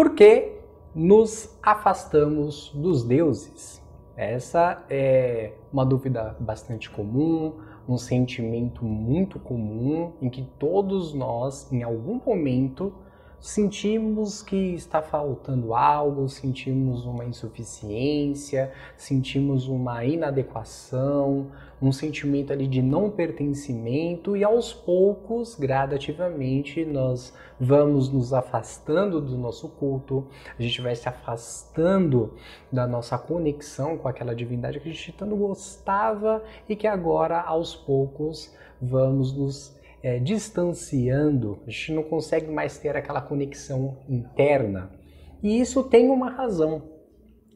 Por que nos afastamos dos deuses? Essa é uma dúvida bastante comum, um sentimento muito comum em que todos nós, em algum momento, sentimos que está faltando algo, sentimos uma insuficiência, sentimos uma inadequação, um sentimento ali de não pertencimento e aos poucos, gradativamente, nós vamos nos afastando do nosso culto, a gente vai se afastando da nossa conexão com aquela divindade que a gente tanto gostava e que agora, aos poucos, vamos nos distanciando, a gente não consegue mais ter aquela conexão interna. E isso tem uma razão,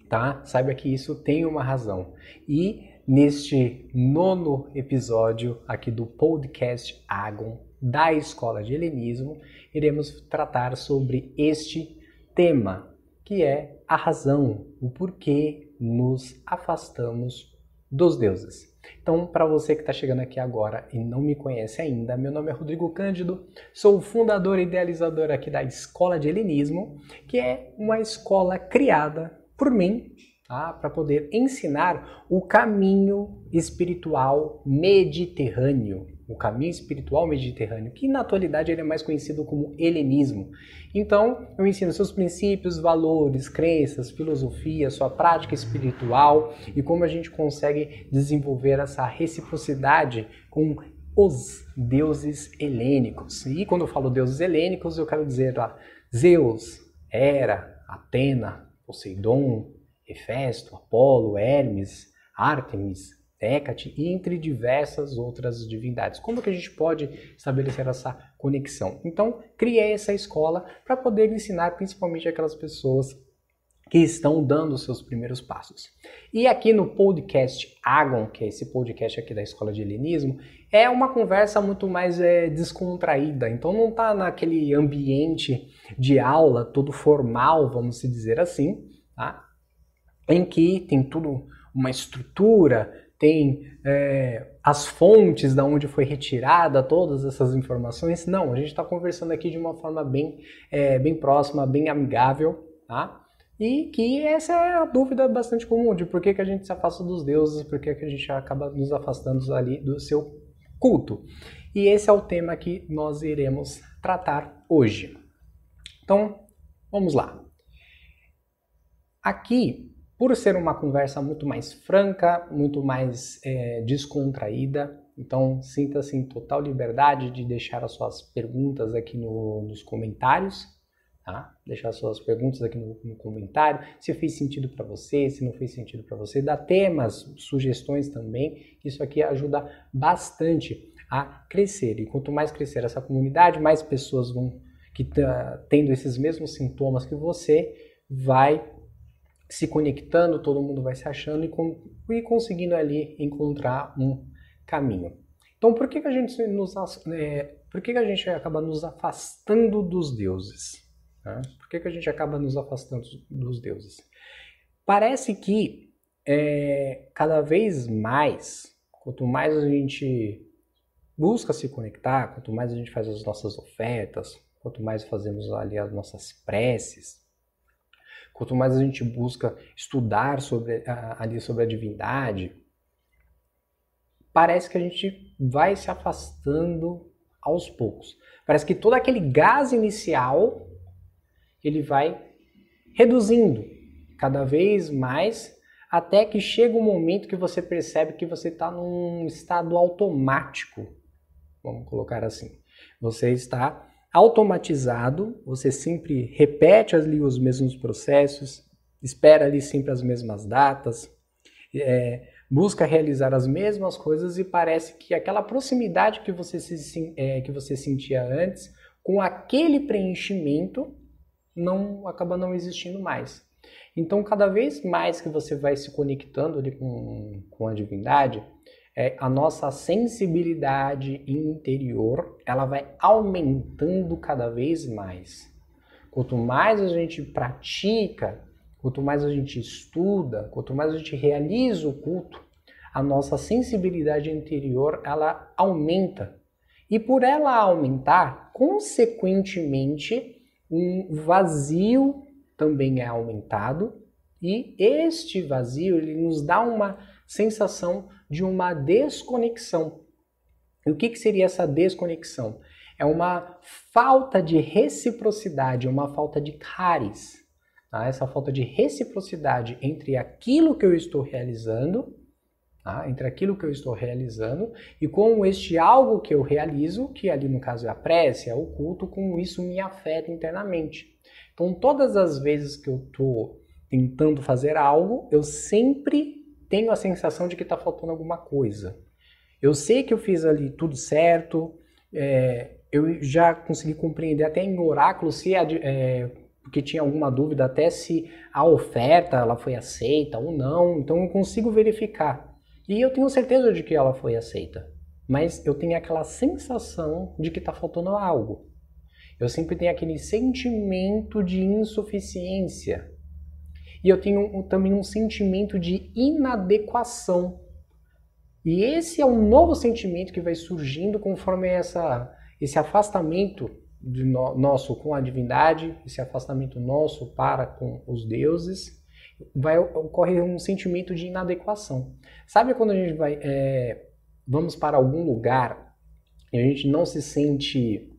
tá? Saiba que isso tem uma razão. E neste 9º episódio aqui do podcast Agon, da Escola de Helenismo, iremos tratar sobre este tema, que é a razão, o porquê nos afastamos dos deuses. Então, para você que está chegando aqui agora e não me conhece ainda, meu nome é Rodrigo Cândido, sou o fundador e idealizador aqui da Escola de Helenismo, que é uma escola criada por mim, tá? Para poder ensinar o caminho espiritual mediterrâneo. O caminho espiritual mediterrâneo, que na atualidade ele é mais conhecido como helenismo. Então, eu ensino seus princípios, valores, crenças, filosofia, sua prática espiritual e como a gente consegue desenvolver essa reciprocidade com os deuses helênicos. E quando eu falo deuses helênicos, eu quero dizer Zeus, Hera, Atena, Poseidon, Hefesto, Apolo, Hermes, Ártemis, Hécate e entre diversas outras divindades. Como que a gente pode estabelecer essa conexão? Então, criei essa escola para poder ensinar principalmente aquelas pessoas que estão dando os seus primeiros passos. E aqui no podcast Agon, que é esse podcast aqui da Escola de Helenismo, é uma conversa muito mais descontraída. Então não está naquele ambiente de aula todo formal, vamos dizer assim, tá? Em que tem tudo uma estrutura, tem as fontes da onde foi retirada todas essas informações. Não, a gente está conversando aqui de uma forma bem próxima, bem amigável, tá? E que essa é a dúvida bastante comum de por que a gente se afasta dos deuses, por que a gente acaba nos afastando ali do seu culto. E esse é o tema que nós iremos tratar hoje. Então, vamos lá. Aqui, por ser uma conversa muito mais franca, muito mais descontraída, então sinta-se em total liberdade de deixar as suas perguntas aqui nos comentários, tá? Deixar as suas perguntas aqui no comentário, se fez sentido para você, se não fez sentido para você, dá temas, sugestões também, isso aqui ajuda bastante a crescer. E quanto mais crescer essa comunidade, mais pessoas vão tendo esses mesmos sintomas que você, vai se conectando, todo mundo vai se achando e conseguindo ali encontrar um caminho. Então, por que a gente acaba nos afastando dos deuses? Né? Por que a gente acaba nos afastando dos deuses? Parece que cada vez mais, quanto mais a gente busca se conectar, quanto mais a gente faz as nossas ofertas, quanto mais fazemos ali as nossas preces, quanto mais a gente busca estudar sobre a divindade, parece que a gente vai se afastando aos poucos. Parece que todo aquele gás inicial, ele vai reduzindo cada vez mais, até que chega um momento que você percebe que você está num estado automático, vamos colocar assim. Você está automatizado, você sempre repete ali os mesmos processos, espera ali sempre as mesmas datas, busca realizar as mesmas coisas e parece que aquela proximidade que você sentia antes, com aquele preenchimento, acaba não existindo mais. Então, cada vez mais que você vai se conectando ali com a divindade, a nossa sensibilidade interior, ela vai aumentando cada vez mais. Quanto mais a gente pratica, quanto mais a gente estuda, quanto mais a gente realiza o culto, a nossa sensibilidade interior, ela aumenta. E por ela aumentar, consequentemente, um vazio também é aumentado, e este vazio ele nos dá uma sensação de uma desconexão. E o que seria essa desconexão? É uma falta de reciprocidade, uma falta de charis. Tá? Essa falta de reciprocidade entre aquilo que eu estou realizando, tá? Entre aquilo que eu estou realizando e com este algo que eu realizo, que ali no caso é a prece, é o culto, como isso me afeta internamente. Então todas as vezes que eu estou tentando fazer algo, eu sempre tenho a sensação de que está faltando alguma coisa. Eu sei que eu fiz ali tudo certo, eu já consegui compreender até em oráculo se porque tinha alguma dúvida até se a oferta ela foi aceita ou não, então eu consigo verificar. E eu tenho certeza de que ela foi aceita, mas eu tenho aquela sensação de que está faltando algo. Eu sempre tenho aquele sentimento de insuficiência. E eu tenho também um sentimento de inadequação. E esse é um novo sentimento que vai surgindo conforme esse afastamento nosso com a divindade, esse afastamento nosso para com os deuses, vai ocorrer um sentimento de inadequação. Sabe quando a gente vamos para algum lugar e a gente não se sente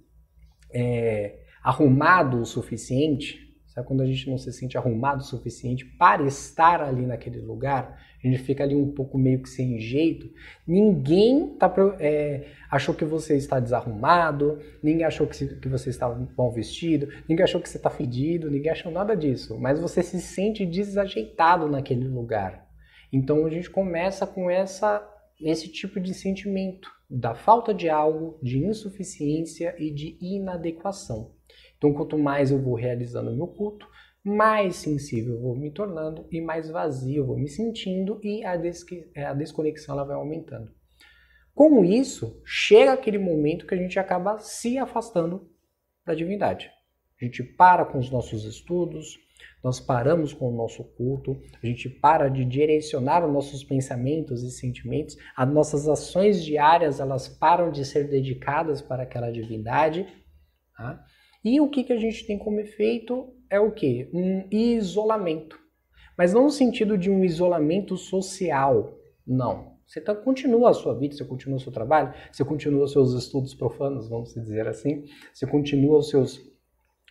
arrumado o suficiente? Sabe quando a gente não se sente arrumado o suficiente para estar ali naquele lugar? A gente fica ali um pouco meio que sem jeito. Ninguém achou que você está desarrumado, ninguém achou que você está mal vestido, ninguém achou que você está fedido, ninguém achou nada disso. Mas você se sente desajeitado naquele lugar. Então a gente começa com esse tipo de sentimento da falta de algo, de insuficiência e de inadequação. Então, quanto mais eu vou realizando o meu culto, mais sensível eu vou me tornando e mais vazio eu vou me sentindo e a desconexão ela vai aumentando. Com isso, chega aquele momento que a gente acaba se afastando da divindade. A gente para com os nossos estudos, nós paramos com o nosso culto, a gente para de direcionar os nossos pensamentos e sentimentos, as nossas ações diárias elas param de ser dedicadas para aquela divindade, tá? E o que a gente tem como efeito é o quê? Um isolamento. Mas não no sentido de um isolamento social, não. Você continua a sua vida, você continua o seu trabalho, você continua os seus estudos profanos, vamos dizer assim, você continua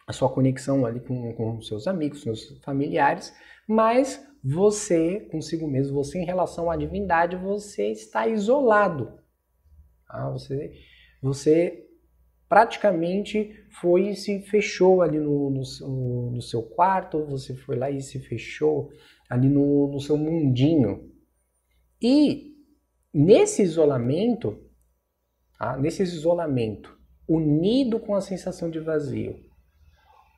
a sua conexão ali com seus amigos, seus familiares, mas você, consigo mesmo, você em relação à divindade, você está isolado. Tá? Você praticamente foi e se fechou ali no seu quarto, você foi lá e se fechou ali no seu mundinho. E nesse isolamento, unido com a sensação de vazio,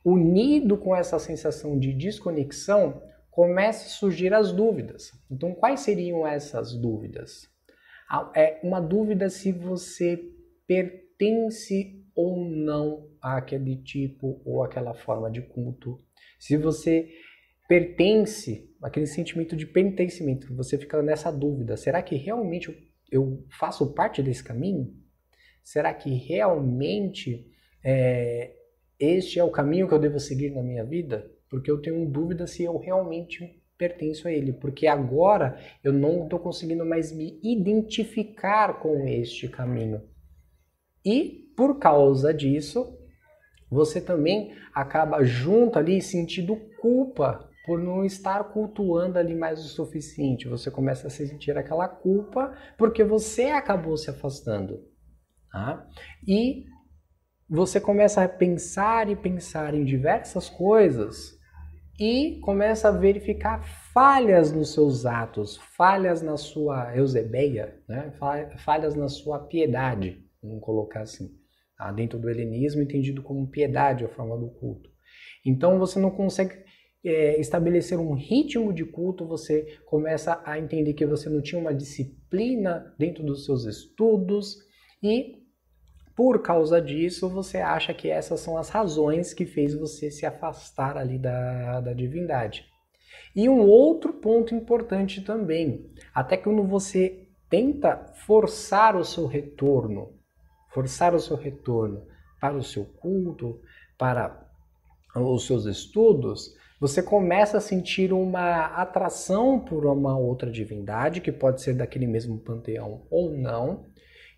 unido com essa sensação de desconexão, começam a surgir as dúvidas. Então, quais seriam essas dúvidas? É uma dúvida se você pertence ou não àquele tipo ou àquela forma de culto. Se você pertence, aquele sentimento de pertencimento, você fica nessa dúvida, será que realmente eu faço parte desse caminho? Será que realmente este é o caminho que eu devo seguir na minha vida? Porque eu tenho dúvida se eu realmente pertenço a ele, porque agora eu não estou conseguindo mais me identificar com este caminho. E por causa disso, você também acaba junto ali sentindo culpa por não estar cultuando ali mais o suficiente. Você começa a sentir aquela culpa porque você acabou se afastando. Tá? E você começa a pensar em diversas coisas e começa a verificar falhas nos seus atos, falhas na sua eusebeia, né? Falhas na sua piedade, vamos colocar assim. Dentro do helenismo, entendido como piedade, a forma do culto. Então você não consegue estabelecer um ritmo de culto, você começa a entender que você não tinha uma disciplina dentro dos seus estudos e por causa disso você acha que essas são as razões que fez você se afastar ali da divindade. E um outro ponto importante também, até quando você tenta forçar o seu retorno para o seu culto, para os seus estudos, você começa a sentir uma atração por uma outra divindade, que pode ser daquele mesmo panteão ou não,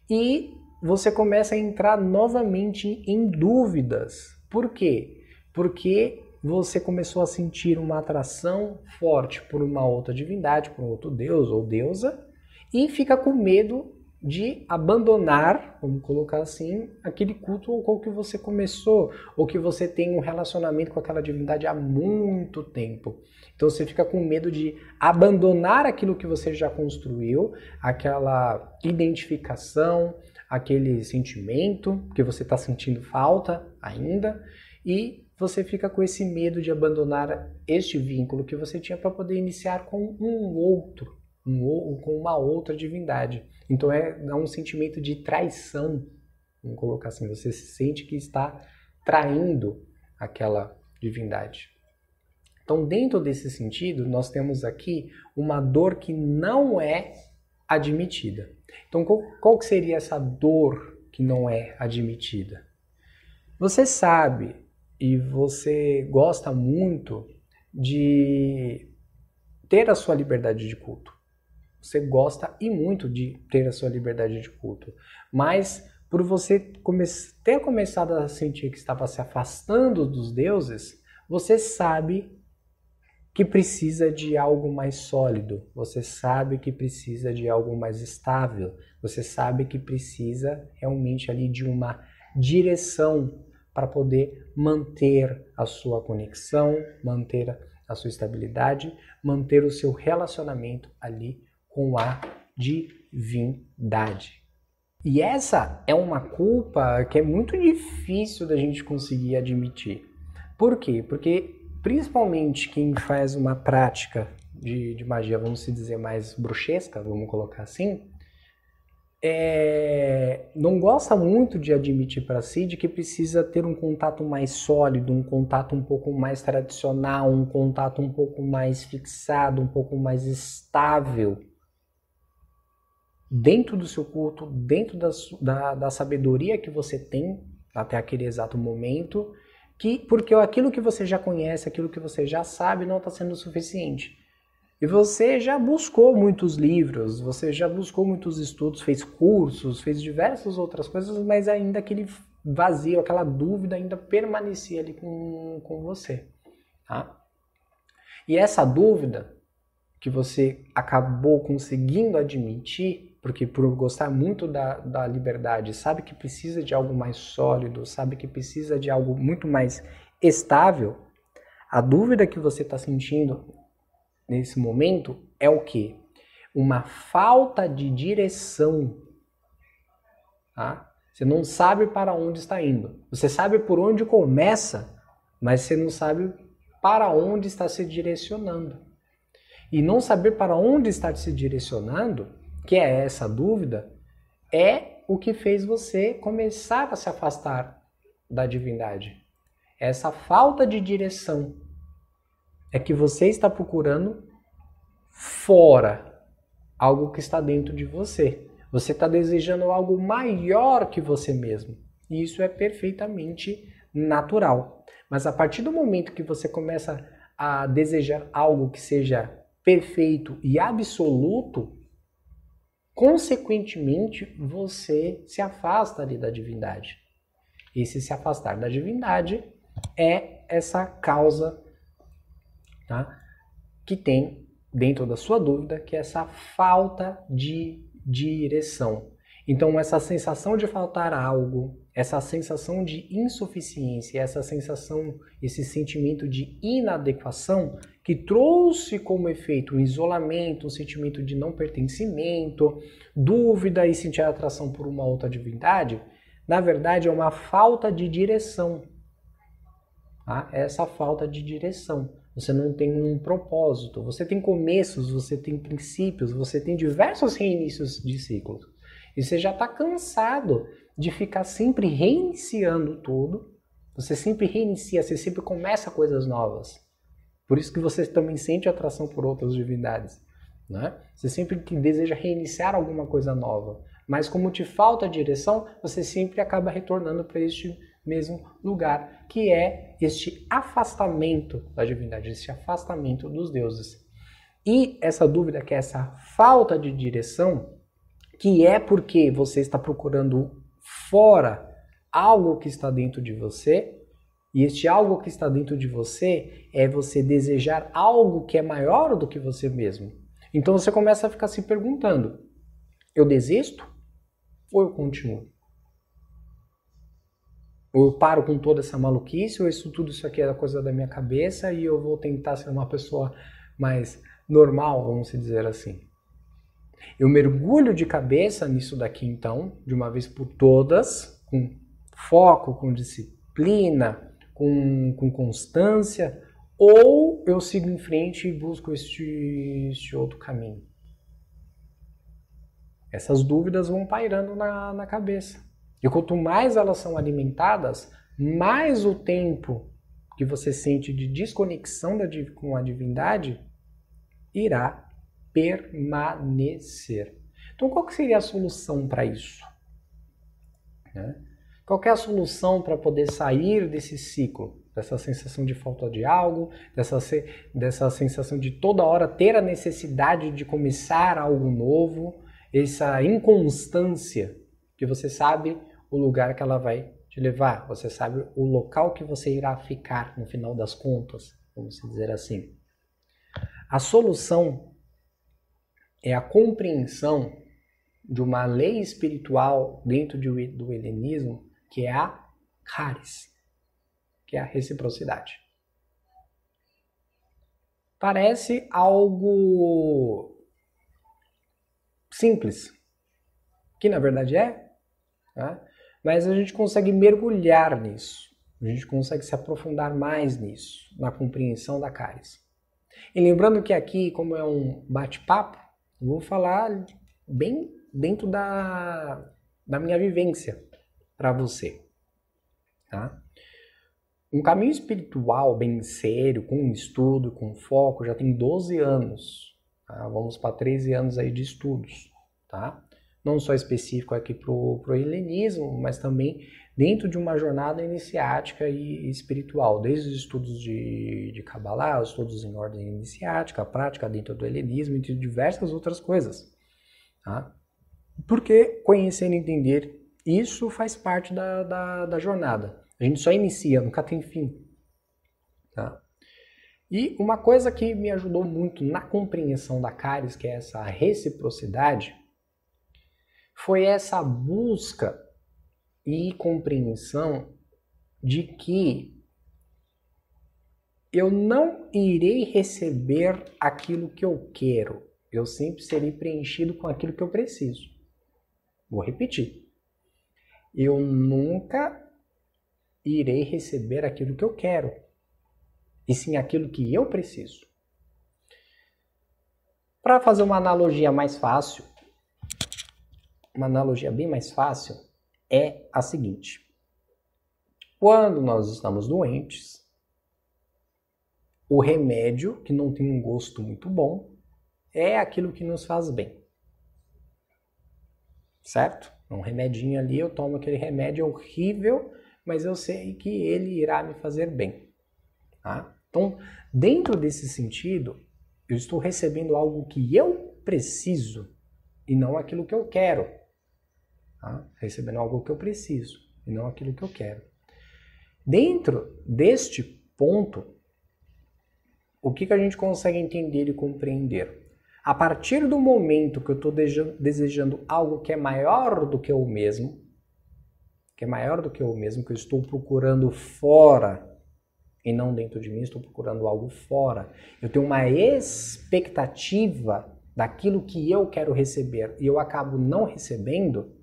e você começa a entrar novamente em dúvidas. Por quê? Porque você começou a sentir uma atração forte por uma outra divindade, por um outro deus ou deusa, e fica com medo de abandonar, vamos colocar assim, aquele culto ao qual que você começou, ou que você tem um relacionamento com aquela divindade há muito tempo. Então você fica com medo de abandonar aquilo que você já construiu, aquela identificação, aquele sentimento que você está sentindo falta ainda, e você fica com esse medo de abandonar este vínculo que você tinha para poder iniciar com um outro, com uma outra divindade. Então é um sentimento de traição, vamos colocar assim, você se sente que está traindo aquela divindade. Então, dentro desse sentido, nós temos aqui uma dor que não é admitida. Então, qual que seria essa dor que não é admitida? Você sabe e você gosta muito de ter a sua liberdade de culto. Você gosta e muito de ter a sua liberdade de culto. Mas por você ter começado a sentir que estava se afastando dos deuses, você sabe que precisa de algo mais sólido. Você sabe que precisa de algo mais estável. Você sabe que precisa realmente ali de uma direção para poder manter a sua conexão, manter a sua estabilidade, manter o seu relacionamento ali com a divindade. E essa é uma culpa que é muito difícil da gente conseguir admitir. Por quê? Porque principalmente quem faz uma prática de magia, vamos dizer, mais bruxesca, vamos colocar assim, não gosta muito de admitir para si de que precisa ter um contato mais sólido, um contato um pouco mais tradicional, um contato um pouco mais fixado, um pouco mais estável dentro do seu culto, dentro da sabedoria que você tem até aquele exato momento, porque aquilo que você já conhece, aquilo que você já sabe não está sendo suficiente. E você já buscou muitos livros, você já buscou muitos estudos, fez cursos, fez diversas outras coisas, mas ainda aquele vazio, aquela dúvida ainda permanecia ali com você. Tá? E essa dúvida que você acabou conseguindo admitir, porque por gostar muito da liberdade, sabe que precisa de algo mais sólido, sabe que precisa de algo muito mais estável, a dúvida que você está sentindo nesse momento é o quê? Uma falta de direção. Tá? Você não sabe para onde está indo. Você sabe por onde começa, mas você não sabe para onde está se direcionando. E não saber para onde está se direcionando, que é essa dúvida, é o que fez você começar a se afastar da divindade. Essa falta de direção é que você está procurando fora algo que está dentro de você. Você está desejando algo maior que você mesmo. E isso é perfeitamente natural. Mas a partir do momento que você começa a desejar algo que seja perfeito e absoluto, consequentemente, você se afasta ali da divindade. E se afastar da divindade é essa causa, tá, que tem dentro da sua dúvida, que é essa falta de direção. Então, essa sensação de faltar algo, essa sensação de insuficiência, essa sensação, esse sentimento de inadequação que trouxe como efeito o isolamento, o sentimento de não pertencimento, dúvida e sentir atração por uma outra divindade, na verdade é uma falta de direção. Tá? Essa falta de direção. Você não tem um propósito, você tem começos, você tem princípios, você tem diversos reinícios de ciclos. E você já está cansado de ficar sempre reiniciando tudo. Você sempre reinicia, você sempre começa coisas novas. Por isso que você também sente atração por outras divindades. Né? Você sempre deseja reiniciar alguma coisa nova. Mas como te falta direção, você sempre acaba retornando para este mesmo lugar, que é este afastamento da divindade, este afastamento dos deuses. E essa dúvida, que é essa falta de direção, que é porque você está procurando fora algo que está dentro de você, e este algo que está dentro de você é você desejar algo que é maior do que você mesmo. Então você começa a ficar se perguntando, eu desisto ou eu continuo? Ou eu paro com toda essa maluquice, ou tudo isso aqui é coisa da minha cabeça e eu vou tentar ser uma pessoa mais normal, vamos dizer assim. Eu mergulho de cabeça nisso daqui então, de uma vez por todas, com foco, com disciplina, com constância, ou eu sigo em frente e busco este outro caminho? Essas dúvidas vão pairando na cabeça. E quanto mais elas são alimentadas, mais o tempo que você sente de desconexão com a divindade irá permanecer. Então, qual que seria a solução para isso? Qual que é a solução para poder sair desse ciclo? Dessa sensação de falta de algo, dessa sensação de toda hora ter a necessidade de começar algo novo, essa inconstância, que você sabe o lugar que ela vai te levar, você sabe o local que você irá ficar no final das contas, vamos dizer assim. A solução é a compreensão de uma lei espiritual dentro do helenismo, que é a charis, que é a reciprocidade. Parece algo simples, que na verdade é, tá? Mas a gente consegue mergulhar nisso, a gente consegue se aprofundar mais nisso, na compreensão da charis. E lembrando que aqui, como é um bate-papo, eu vou falar bem dentro da minha vivência para você. Tá? Um caminho espiritual bem sério, com estudo, com foco, já tem 12 anos. Tá? Vamos para 13 anos aí de estudos. Tá? Não só específico aqui para o helenismo, mas também dentro de uma jornada iniciática e espiritual, desde os estudos de Kabbalah, os estudos em ordem iniciática, a prática dentro do helenismo e de diversas outras coisas. Tá? Porque conhecer e entender isso faz parte da jornada. A gente só inicia, nunca tem fim. Tá? E uma coisa que me ajudou muito na compreensão da charis, que é essa reciprocidade, foi essa busca e compreensão de que eu não irei receber aquilo que eu quero. Eu sempre serei preenchido com aquilo que eu preciso. Vou repetir. Eu nunca irei receber aquilo que eu quero, e sim aquilo que eu preciso. Para fazer uma analogia mais fácil, uma analogia bem mais fácil, é a seguinte. Quando nós estamos doentes, o remédio, que não tem um gosto muito bom, é aquilo que nos faz bem. Certo? Um remedinho ali, eu tomo aquele remédio horrível, mas eu sei que ele irá me fazer bem. Tá? Então, dentro desse sentido, eu estou recebendo algo que eu preciso e não aquilo que eu quero. Tá? Recebendo algo que eu preciso e não aquilo que eu quero. Dentro deste ponto, o que a gente consegue entender e compreender? A partir do momento que eu estou desejando algo que é maior do que eu mesmo, que eu estou procurando fora e não dentro de mim, estou procurando algo fora. Eu tenho uma expectativa daquilo que eu quero receber e eu acabo não recebendo,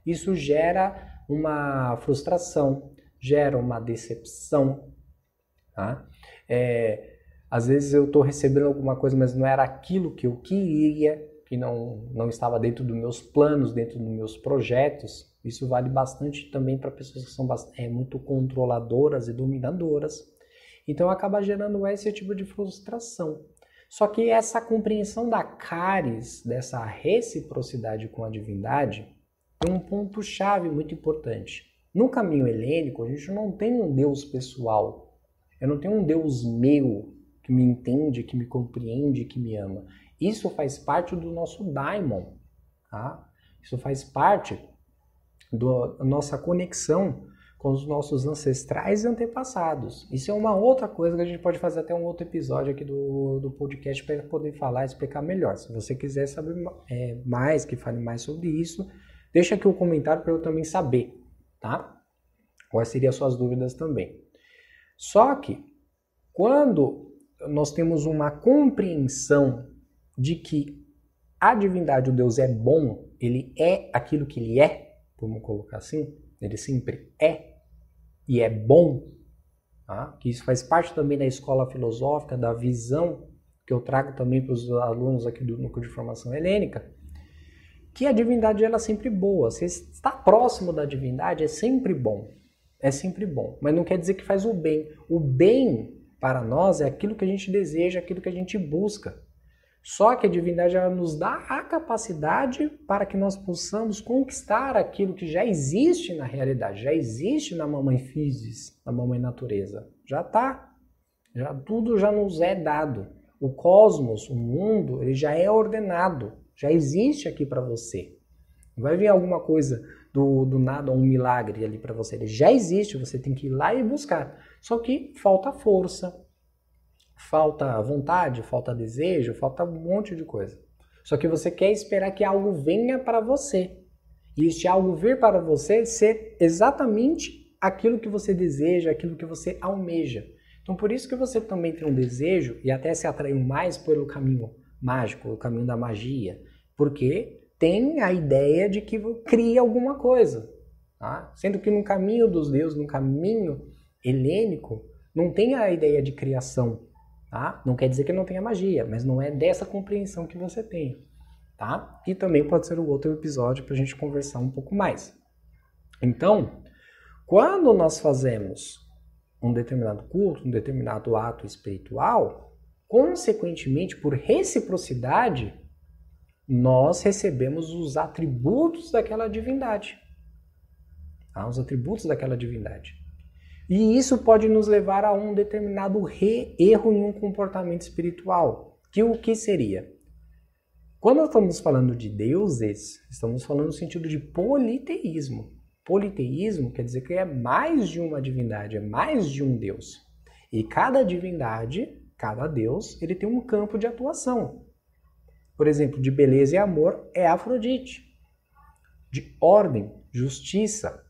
isso gera uma frustração, gera uma decepção. Tá? Às vezes eu estou recebendo alguma coisa, mas não era aquilo que eu queria, que não estava dentro dos meus planos, dentro dos meus projetos. Isso vale bastante também para pessoas que são muito controladoras e dominadoras. Então acaba gerando esse tipo de frustração. Só que essa compreensão da charis, dessa reciprocidade com a divindade, é um ponto-chave muito importante. No caminho helênico, a gente não tem um Deus pessoal. Eu não tenho um Deus meu que me entende, que me compreende, que me ama. Isso faz parte do nosso daimon, tá? Isso faz parte da nossa conexão com os nossos ancestrais e antepassados. Isso é uma outra coisa que a gente pode fazer até um outro episódio aqui do podcast para poder falar e explicar melhor. Se você quiser saber mais, que fale mais sobre isso, deixa aqui o comentário para eu também saber, tá? Quais seriam as suas dúvidas também. Só que, quando nós temos uma compreensão de que a divindade, o Deus é bom, ele é aquilo que ele é, vamos colocar assim, ele sempre é, e é bom, tá? Que isso faz parte também da escola filosófica, da visão que eu trago também para os alunos aqui do Núcleo de Formação Helênica, que a divindade ela é sempre boa. Se está próximo da divindade é sempre bom, mas não quer dizer que faz o bem. O bem para nós é aquilo que a gente deseja, aquilo que a gente busca. Só que a divindade ela nos dá a capacidade para que nós possamos conquistar aquilo que já existe na realidade, já existe na mamãe physis, na mamãe natureza. Já está. Tudo já nos é dado. O cosmos, o mundo, ele já é ordenado. Já existe aqui para você. Não vai vir alguma coisa do nada, um milagre ali para você. Ele já existe, você tem que ir lá e buscar. Só que falta força. Falta vontade, falta desejo, falta um monte de coisa. Só que você quer esperar que algo venha para você. E este algo vir para você ser exatamente aquilo que você deseja, aquilo que você almeja. Então por isso que você também tem um desejo e até se atraiu mais pelo caminho mágico, o caminho da magia. Porque tem a ideia de que cria alguma coisa. Tá? Sendo que no caminho dos deuses, no caminho helênico, não tem a ideia de criação. Tá? Não quer dizer que não tenha magia, mas não é dessa compreensão que você tem. Tá? E também pode ser um outro episódio para a gente conversar um pouco mais. Então, quando nós fazemos um determinado culto, um determinado ato espiritual, consequentemente, por reciprocidade, nós recebemos os atributos daquela divindade. Tá? Os atributos daquela divindade. E isso pode nos levar a um determinado erro em um comportamento espiritual. Que o que seria? Quando nós estamos falando de deuses, estamos falando no sentido de politeísmo. Politeísmo quer dizer que é mais de uma divindade, é mais de um deus. E cada divindade, cada deus, ele tem um campo de atuação. Por exemplo, de beleza e amor é Afrodite. De ordem, justiça,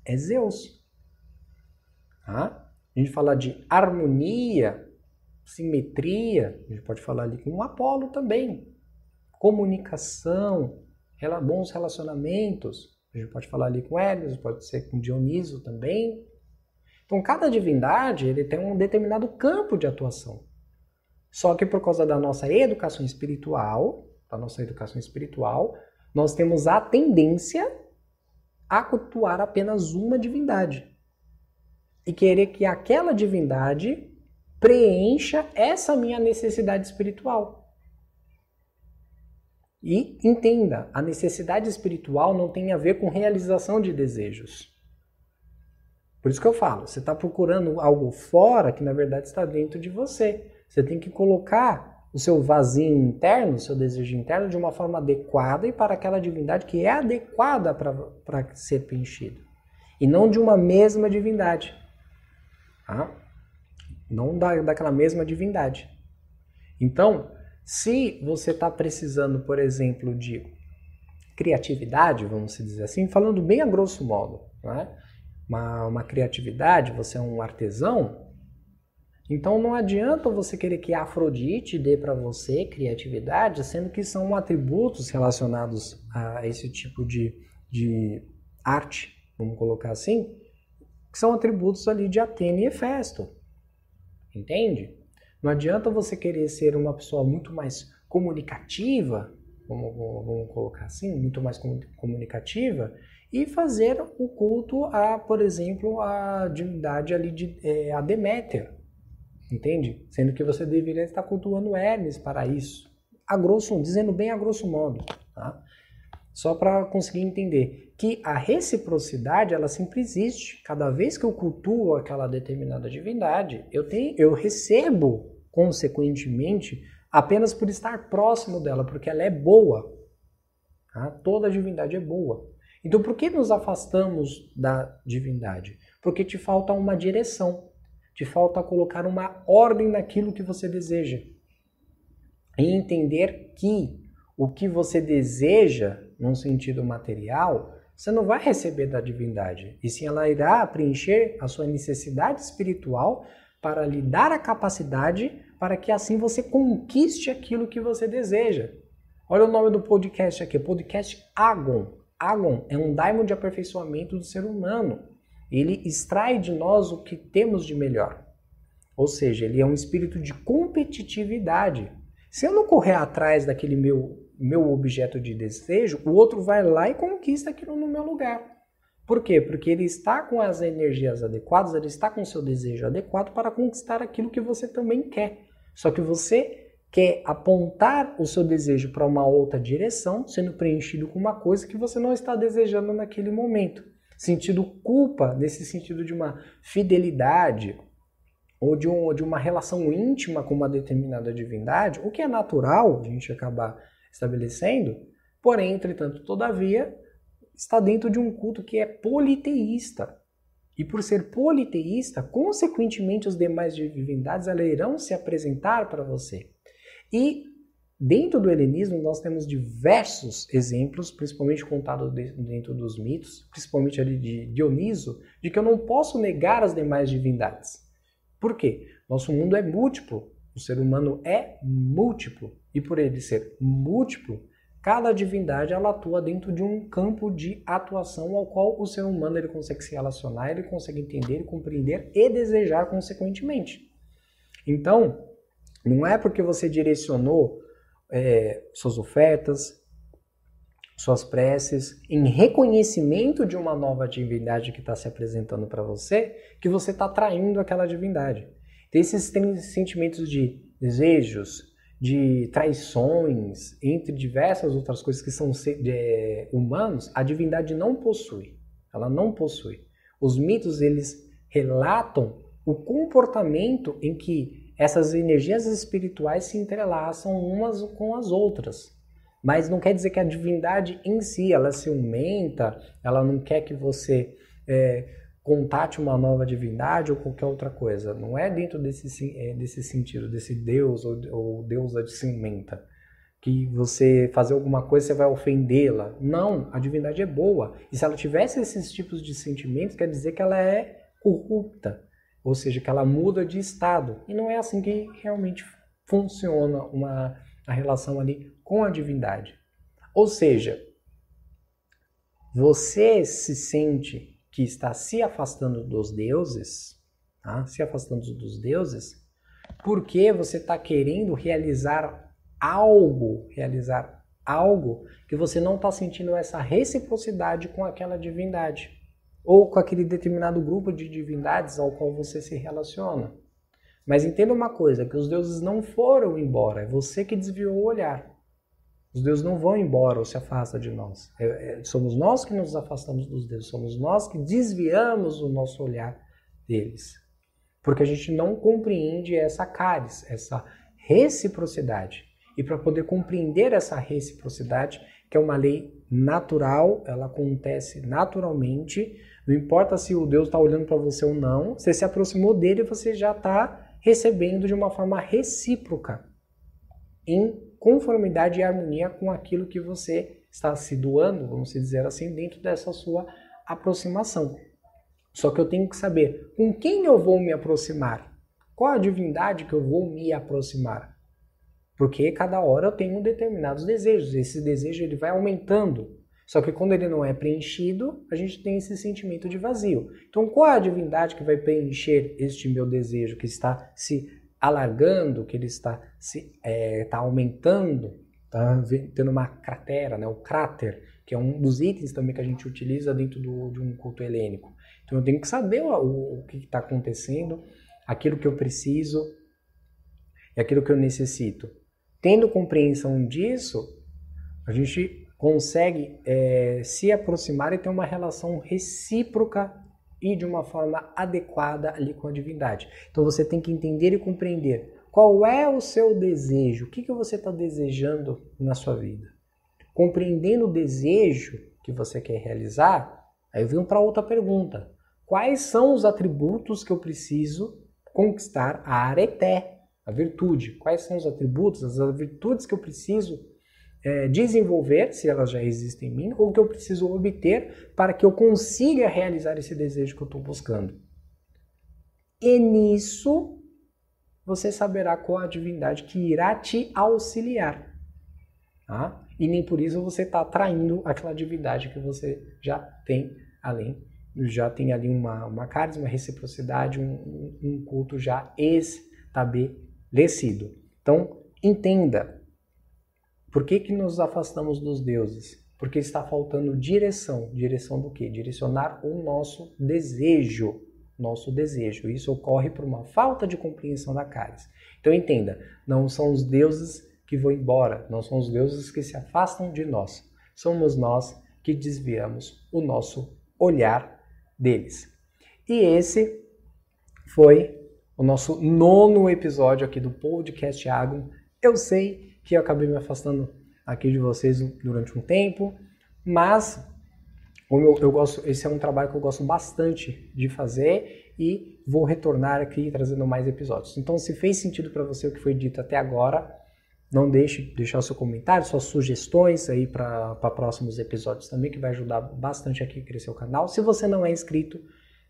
é Zeus. Tá? A gente fala de harmonia, simetria, a gente pode falar ali com Apolo também. Comunicação, bons relacionamentos, a gente pode falar ali com Hermes, pode ser com Dioniso também. Então cada divindade ele tem um determinado campo de atuação. Só que por causa da nossa educação espiritual, nós temos a tendência a cultuar apenas uma divindade. E querer que aquela divindade preencha essa minha necessidade espiritual. E entenda, a necessidade espiritual não tem a ver com realização de desejos. Por isso que eu falo, você está procurando algo fora que na verdade está dentro de você. Você tem que colocar o seu vazio interno, o seu desejo interno de uma forma adequada e para aquela divindade que é adequada para ser preenchido. E não de uma mesma divindade. Tá? Não daquela mesma divindade. Então, se você está precisando, por exemplo, de criatividade, vamos dizer assim, falando bem a grosso modo, né? uma criatividade, você é um artesão, então não adianta você querer que a Afrodite dê para você criatividade, sendo que são atributos relacionados a esse tipo de arte, vamos colocar assim, que são atributos ali de Atena e Hefesto. Entende? Não adianta você querer ser uma pessoa muito mais comunicativa, vamos colocar assim, muito mais comunicativa, e fazer o culto a, por exemplo, a divindade ali a Deméter. Entende? Sendo que você deveria estar cultuando Hermes para isso. Dizendo bem a grosso modo. Tá? só para conseguir entender que a reciprocidade, ela sempre existe. Cada vez que eu cultuo aquela determinada divindade, eu recebo, consequentemente, apenas por estar próximo dela, porque ela é boa. Tá? Toda divindade é boa. Então, por que nos afastamos da divindade? Porque te falta uma direção, te falta colocar uma ordem naquilo que você deseja. E entender que o que você deseja, num sentido material, você não vai receber da divindade. E sim, ela irá preencher a sua necessidade espiritual para lhe dar a capacidade para que assim você conquiste aquilo que você deseja. Olha o nome do podcast aqui, podcast Agon. Agon é um daimon de aperfeiçoamento do ser humano. Ele extrai de nós o que temos de melhor. Ou seja, ele é um espírito de competitividade. Se eu não correr atrás daquele meu objeto de desejo, o outro vai lá e conquista aquilo no meu lugar. Por quê? Porque ele está com as energias adequadas, ele está com o seu desejo adequado para conquistar aquilo que você também quer. Só que você quer apontar o seu desejo para uma outra direção, sendo preenchido com uma coisa que você não está desejando naquele momento. Sentindo culpa, nesse sentido de uma fidelidade, ou de uma relação íntima com uma determinada divindade, o que é natural a gente acabar estabelecendo, porém, entretanto, todavia, está dentro de um culto que é politeísta. E por ser politeísta, consequentemente, os demais divindades elas irão se apresentar para você. E dentro do helenismo, nós temos diversos exemplos, principalmente contados dentro dos mitos, principalmente ali de Dioniso, de que eu não posso negar as demais divindades. Por quê? Nosso mundo é múltiplo, o ser humano é múltiplo, e por ele ser múltiplo, cada divindade ela atua dentro de um campo de atuação ao qual o ser humano ele consegue se relacionar, ele consegue entender, compreender e desejar consequentemente. Então, não é porque você direcionou suas ofertas, suas preces, em reconhecimento de uma nova divindade que está se apresentando para você, que você está atraindo aquela divindade. Então, esses sentimentos de desejos, de traições, entre diversas outras coisas que são humanos, a divindade não possui. Ela não possui. Os mitos, eles relatam o comportamento em que essas energias espirituais se entrelaçam umas com as outras. Mas não quer dizer que a divindade em si, ela se aumenta, ela não quer que você contate uma nova divindade ou qualquer outra coisa. Não é dentro desse sentido, desse Deus ou deusa de ciumenta, que você fazer alguma coisa você vai ofendê-la. Não, a divindade é boa. E se ela tivesse esses tipos de sentimentos, quer dizer que ela é corrupta, ou seja, que ela muda de estado. E não é assim que realmente funciona a relação ali com a divindade. Ou seja, você se sente que está se afastando dos deuses, tá? Se afastando dos deuses, porque você está querendo realizar algo que você não está sentindo essa reciprocidade com aquela divindade, ou com aquele determinado grupo de divindades ao qual você se relaciona. Mas entenda uma coisa, que os deuses não foram embora, é você que desviou o olhar. Os deuses não vão embora ou se afastam de nós. Somos nós que nos afastamos dos deuses, somos nós que desviamos o nosso olhar deles. Porque a gente não compreende essa caris, essa reciprocidade. E para poder compreender essa reciprocidade, que é uma lei natural, ela acontece naturalmente, não importa se o Deus está olhando para você ou não, você se aproximou dele e você já está recebendo de uma forma recíproca, em conformidade e harmonia com aquilo que você está se doando, vamos dizer assim, dentro dessa sua aproximação. Só que eu tenho que saber com quem eu vou me aproximar, qual a divindade que eu vou me aproximar. Porque cada hora eu tenho determinados desejos, esse desejo ele vai aumentando. Só que quando ele não é preenchido, a gente tem esse sentimento de vazio. Então qual é a divindade que vai preencher este meu desejo que está se alargando, que ele está aumentando, está tendo uma cratera, né? O cráter, que é um dos itens também que a gente utiliza dentro de um culto helênico. Então eu tenho que saber o que está acontecendo, aquilo que eu preciso e aquilo que eu necessito. Tendo compreensão disso, a gente consegue se aproximar e ter uma relação recíproca e de uma forma adequada ali com a divindade. Então você tem que entender e compreender qual é o seu desejo, o que você está desejando na sua vida. Compreendendo o desejo que você quer realizar, aí eu venho para outra pergunta. Quais são os atributos que eu preciso conquistar a areté, a virtude? Quais são os atributos, as virtudes que eu preciso desenvolver, se elas já existem em mim, ou que eu preciso obter para que eu consiga realizar esse desejo que eu estou buscando? E nisso, você saberá qual a divindade que irá te auxiliar. Tá? E nem por isso você está atraindo aquela divindade que você já tem além. Já tem ali uma carisma, uma reciprocidade, um culto já estabelecido. Então, entenda. Por que nos afastamos dos deuses? Porque está faltando direção. Direção do quê? Direcionar o nosso desejo. Nosso desejo. Isso ocorre por uma falta de compreensão da caris. Então entenda, não são os deuses que vão embora, não são os deuses que se afastam de nós. Somos nós que desviamos o nosso olhar deles. E esse foi o nosso 9º episódio aqui do podcast Agum. Eu sei que eu acabei me afastando aqui de vocês durante um tempo, mas esse é um trabalho que eu gosto bastante de fazer e vou retornar aqui trazendo mais episódios. Então, se fez sentido para você o que foi dito até agora, não deixe de deixar seu comentário, suas sugestões aí para próximos episódios também, que vai ajudar bastante aqui a crescer o canal. Se você não é inscrito,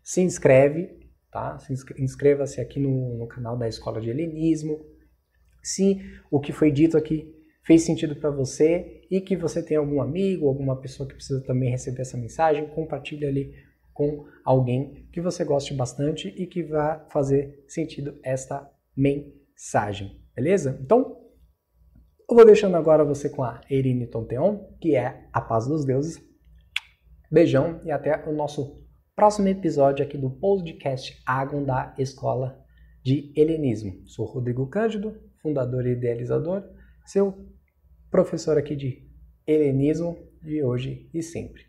se inscreve, tá? Inscreva-se aqui no canal da Escola de Helenismo. Se o que foi dito aqui fez sentido para você e que você tem algum amigo, alguma pessoa que precisa também receber essa mensagem, compartilhe ali com alguém que você goste bastante e que vai fazer sentido esta mensagem, beleza? Então, eu vou deixando agora você com a Erine Tonteon, que é a paz dos deuses. Beijão e até o nosso próximo episódio aqui do podcast Agum da Escola de Helenismo. Sou Rodrigo Cândido, fundador e idealizador, seu professor aqui de helenismo de hoje e sempre.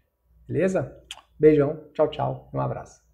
Beleza? Beijão, tchau, tchau, um abraço.